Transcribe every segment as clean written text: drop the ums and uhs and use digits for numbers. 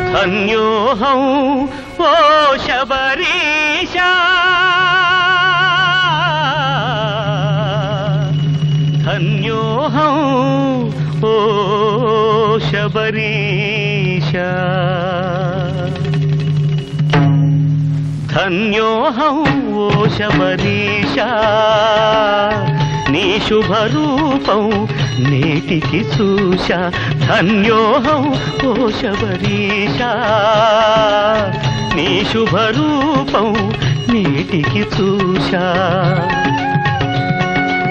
ధన్యోహం ఓ శబరీశా ధన్యోహం ఓ శబరీశా ధన్యోహం ఓ శబరీశా నీ శుభరూపం నేటికి చూశా ధన్యోహం ఓ శబరీశా నీ శుభరూపం నేటికి చూశా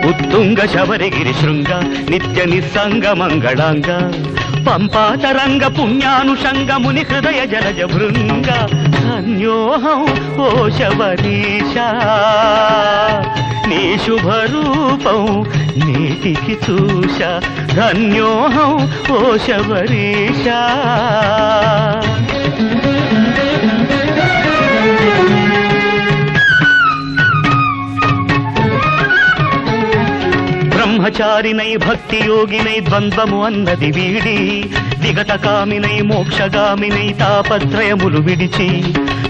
ఉత్తుంగ శబరిగిరి శృంగ నిత్య నిస్సంగ మంగళాంగ పంపాతరంగ పుణ్యానుషంగ ముని హృదయ జలజ భృంగ ధన్యోహం ఓ శబరీశా నీ శుభరూపం నేటికి చూశా ధన్యోహం ఓ శబరీశా బ్రహ్మచారినై భక్తి యోగినై ద్వంద్వము అన్నది వీడి విగత కామినై మోక్షగామినై తాపత్రయములు విడిచి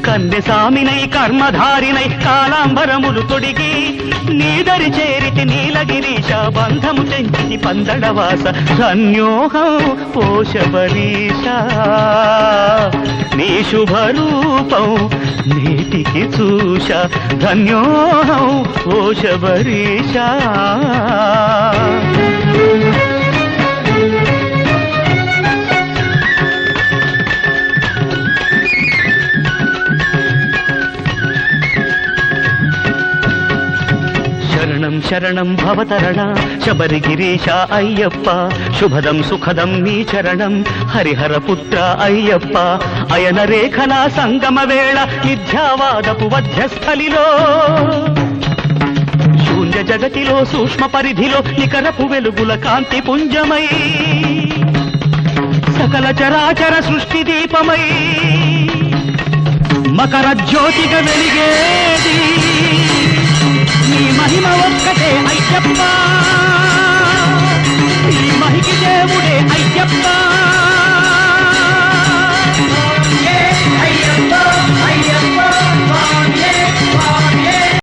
కన్యసామినై కర్మధారినై కాలాంబరములు తొడిగి నీదరి చేరితి నీలగిరీశ బంధము తెంచి పందడవాస ధన్యోహం ఓ శబరీశా నీ శుభరూపం నేటికి చూశా ధన్యోహం ఓ శబరీశా శరణం శరణం భవతరణ శబరిగిరీశ అయ్యప్ప శుభదం సుఖదం నీ చరణం హరిహర పుత్ర అయ్యప్ప అయన రేఖల సంగమ వేళ మిథ్యావాదపు వధ్యస్థలిలో శూన్య జగతిలో సూక్ష్మ పరిధిలో నికరపు వెలుగుల కాంతి పుంజమై సకల చరాచర సృష్టి దీపమై మకర జ్యోతిగా వెలిగేది నీ మహిమ ఒక్కటే అయ్యప్ప నీ మహికి దేవుడే అయ్యప్ప